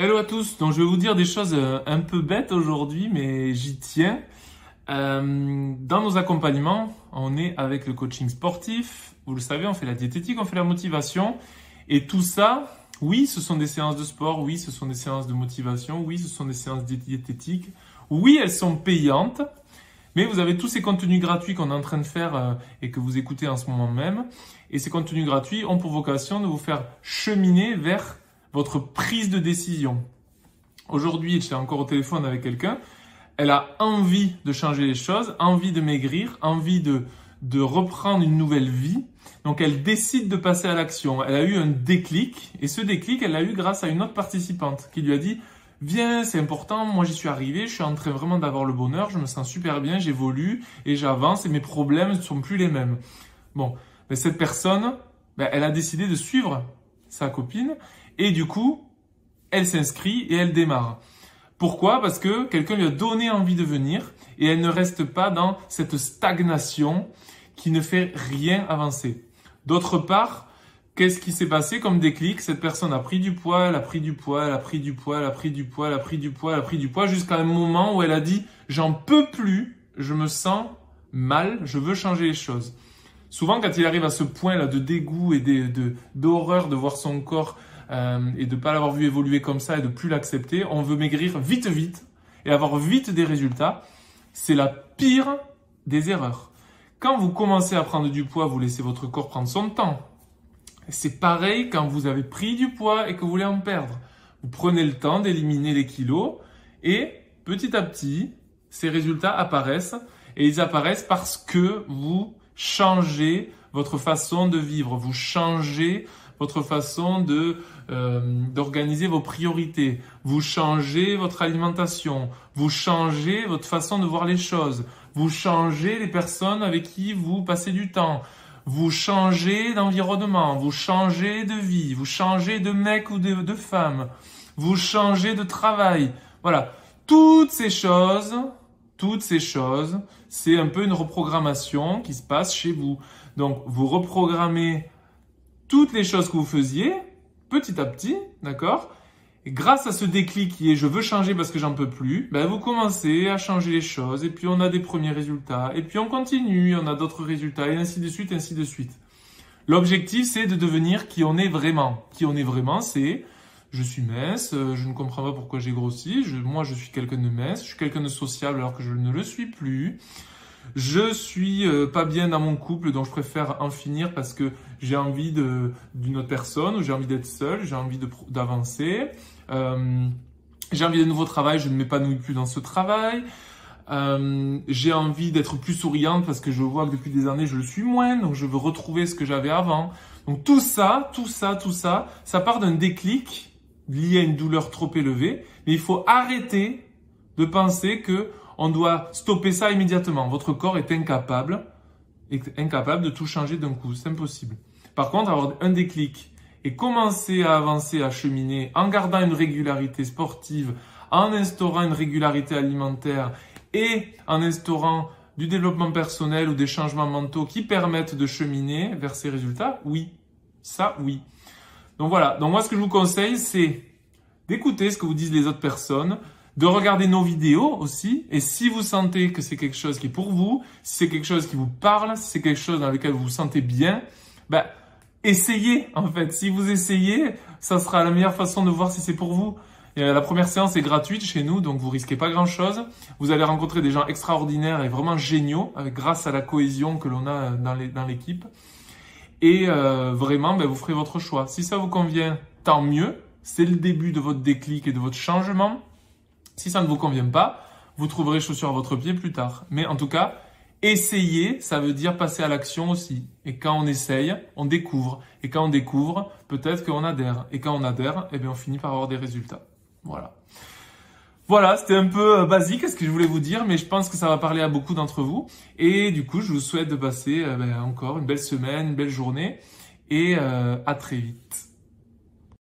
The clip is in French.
Hello à tous, donc je vais vous dire des choses un peu bêtes aujourd'hui, mais j'y tiens. Dans nos accompagnements, on est avec le coaching sportif, vous le savez, on fait la diététique, on fait la motivation, et tout ça, oui, ce sont des séances de sport, oui, ce sont des séances de motivation, oui, ce sont des séances diététiques, oui, elles sont payantes, mais vous avez tous ces contenus gratuits qu'on est en train de faire et que vous écoutez en ce moment même, et ces contenus gratuits ont pour vocation de vous faire cheminer vers votre prise de décision. Aujourd'hui, j'étais encore au téléphone avec quelqu'un, elle a envie de changer les choses, envie de maigrir, envie de reprendre une nouvelle vie. Donc elle décide de passer à l'action. Elle a eu un déclic, et ce déclic, elle l'a eu grâce à une autre participante qui lui a dit « Viens, c'est important, moi j'y suis arrivé, je suis en train vraiment d'avoir le bonheur, je me sens super bien, j'évolue et j'avance et mes problèmes ne sont plus les mêmes. » Bon, mais cette personne, elle a décidé de suivre sa copine et du coup, elle s'inscrit et elle démarre. Pourquoi? Parce que quelqu'un lui a donné envie de venir et elle ne reste pas dans cette stagnation qui ne fait rien avancer. D'autre part, qu'est-ce qui s'est passé comme déclic? Cette personne a pris du poids, elle a pris du poids, elle a pris du poids, elle a pris du poids, elle a pris du poids, elle a pris du poids, jusqu'à un moment où elle a dit « J'en peux plus, je me sens mal, je veux changer les choses ». Souvent, quand il arrive à ce point-là de dégoût et d'horreur de voir son corps et de ne pas l'avoir vu évoluer comme ça et de plus l'accepter, on veut maigrir vite et avoir vite des résultats. C'est la pire des erreurs. Quand vous commencez à prendre du poids, vous laissez votre corps prendre son temps. C'est pareil quand vous avez pris du poids et que vous voulez en perdre. Vous prenez le temps d'éliminer les kilos et petit à petit, ces résultats apparaissent et ils apparaissent parce que vous changez votre façon de vivre, vous changez votre façon d'organiser vos priorités, vous changez votre alimentation, vous changez votre façon de voir les choses, vous changez les personnes avec qui vous passez du temps, vous changez d'environnement, vous changez de vie, vous changez de mec ou de femme, vous changez de travail. Voilà, toutes ces choses, c'est un peu une reprogrammation qui se passe chez vous. Donc, vous reprogrammez toutes les choses que vous faisiez, petit à petit, d'accord? Et grâce à ce déclic qui est « je veux changer parce que j'en peux plus », vous commencez à changer les choses et puis on a des premiers résultats et puis on continue, on a d'autres résultats et ainsi de suite, ainsi de suite. L'objectif, c'est de devenir qui on est vraiment. Qui on est vraiment, c'est « je suis mince, je ne comprends pas pourquoi j'ai grossi, moi je suis quelqu'un de mince, je suis quelqu'un de sociable alors que je ne le suis plus ». Je suis pas bien dans mon couple, donc je préfère en finir parce que j'ai envie d'une autre personne, ou j'ai envie d'être seul, j'ai envie d'avancer. J'ai envie d'un nouveau travail, je ne m'épanouis plus dans ce travail. J'ai envie d'être plus souriante parce que je vois que depuis des années je le suis moins, donc je veux retrouver ce que j'avais avant. Donc tout ça, ça part d'un déclic lié à une douleur trop élevée, mais il faut arrêter de penser que on doit stopper ça immédiatement. Votre corps est incapable de tout changer d'un coup. C'est impossible. Par contre, avoir un déclic et commencer à avancer, à cheminer en gardant une régularité sportive, en instaurant une régularité alimentaire et en instaurant du développement personnel ou des changements mentaux qui permettent de cheminer vers ces résultats, oui. Ça, oui. Donc voilà. Donc moi, ce que je vous conseille, c'est d'écouter ce que vous disent les autres personnes, de regarder nos vidéos aussi, et si vous sentez que c'est quelque chose qui est pour vous, si c'est quelque chose qui vous parle, si c'est quelque chose dans lequel vous vous sentez bien, essayez en fait. Si vous essayez, ça sera la meilleure façon de voir si c'est pour vous. Et la première séance est gratuite chez nous, donc vous risquez pas grand chose. Vous allez rencontrer des gens extraordinaires et vraiment géniaux, grâce à la cohésion que l'on a dans l'équipe. Et vraiment, vous ferez votre choix. Si ça vous convient, tant mieux. C'est le début de votre déclic et de votre changement. Si ça ne vous convient pas, vous trouverez chaussures à votre pied plus tard. Mais en tout cas, essayer, ça veut dire passer à l'action aussi. Et quand on essaye, on découvre. Et quand on découvre, peut-être qu'on adhère. Et quand on adhère, on finit par avoir des résultats. Voilà. Voilà, c'était un peu basique ce que je voulais vous dire, mais je pense que ça va parler à beaucoup d'entre vous. Et du coup, je vous souhaite de passer encore une belle semaine, une belle journée. Et à très vite.